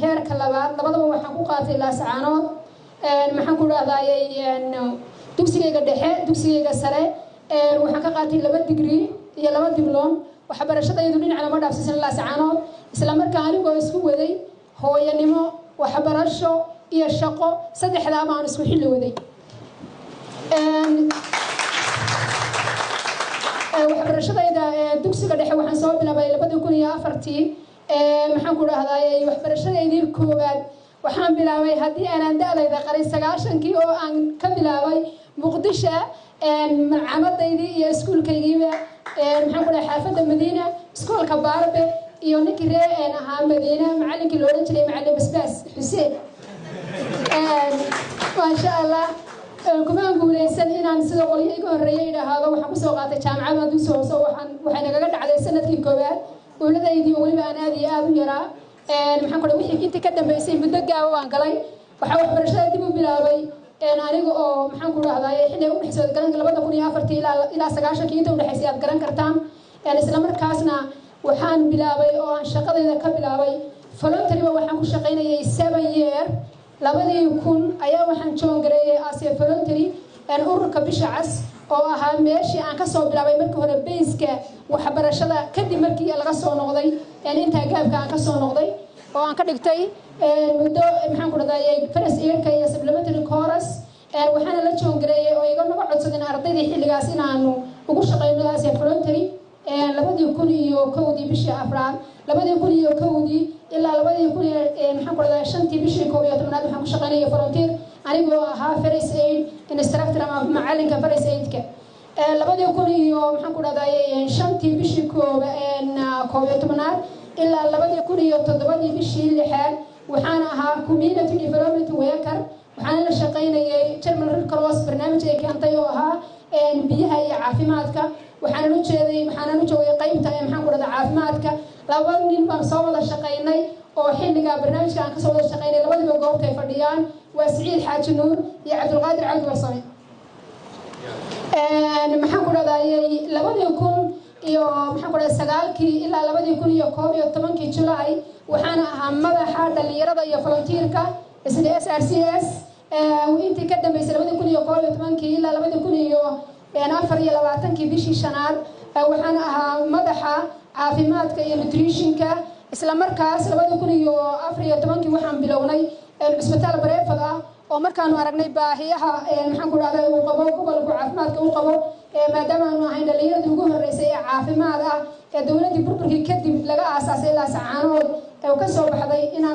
heer kalabaad labadaba waxaan ku qaatay laascaanood maxaan ku raadayay dugsigayga dhexe dugsigayga sare waxaan ka qaatay 2 degree iyo 2 diplom waxbarashadaydu dhinacna ma dhaafsiisan laascaanood isla markaa anigoo isku waday hooyanimo waxbarasho iyo shaqo saddexdaaba aan isku xilli waday waxbarashadayda dugsiga dhexe waxaan soo bilaabay 2004 maxaan ku raadayay waxbarashadeydii koowaad waxaan bilaabay haddii aanan da'dayda qaray 9kii oo aan ka bilaabay muqdisho malcamadaydii iyo iskuulkaygiiba maxaan ku dhahay xaafadda madiina iskuulka baarbe iyo ninkii reer ahaa madiina macallinkii loo oran jiray macallin basbaas xuseen maasha allah kuma guuleysan inaan sida qolyo iga horreeyay idhaahdo waxaan kusoo qaatay jaamacadda dugsi hoose waxay nagaga dhacday sanadkii koowaad dowladaydii weliba aan aad iyo aad u yaraa maxaan ku dhahay wixii intii ka dambeysay muddo gaaba waan galay waxaa waxbarashada dib u bilaabay aniga oo maxaan ku dhahday xilli u dhexsoo galanka 2004 ilaa 9kii inta u dhaxaysay aad garan kartaan isla markaasna waxaan bilaabay oo aan shaqadayda ka bilaabay voluntary waxaan ku shaqaynayay 7 year 2000 ayaa waxaan join gareeyay as a voluntary ururka bisha cas oo ahaa meeshii aan ka soo bilaabay markii hore base-ka waxbarashada kadib markii laga soo noqday inta gaabka aan ka soo noqday oo aan ka dhigtay muddo maxaan ku dhahday first year-ka iyo supplementary course waxaana la join gareeyay oo iga naga codsadeen ardayda xilligaas inaanu ugu shaqeyno as a voluntary 2001 bishii afraad 2001 ilaa 2000 maxaan ku dhahday 5tii bishii 11aad waxaan ku shaqeynayay volunteer anigoo ahaa first aid instructor ama macallinka first aid-ka 2000 maxaan ku dhahday 5tii bishii 11aad ilaa 2007 bishii 6aad waxaan ahaa community development worker waxaan la shaqeynayay German Red Cross barnaamij ay keentay oo ahaa biyaha iyo caafimaadka waxaan u joogay qaybta maxaan ku dhahday caafimaadka laba nin baan soo wada shaqeynay oo xilliga barnaamijka aan ka soo wada shaqeynay labadiba goobta ay fadhiyaan waa Saciid Xaaji Nuur iyo Cabdulqaadir Cabdi Warsame maxaan ku dhahday 2000 iyo maxaan ku dhahday 9kii ilaa 2011 July waxaan ahaa madaxa dhalinyarada iyo volunteer-ka SRCS intii ka dambeysay 2011 ilaa 2024 bishii shanaad waxaan ahaa madaxa caafimaadka iyo nutrition-ka isla markaas 2014 waxaan bilownay isbitaal bareefad ah oo markaanu aragnay baahiyaha maxaan ku dhahday uu qabo gobolka caafimaadka uu qabo maadaama aanu ahayn dhalinyarada ugu horeysay ee caafimaad ah ee dowladda burburkii kadib laga aasaasay laascaanood ee ka soo baxday inaan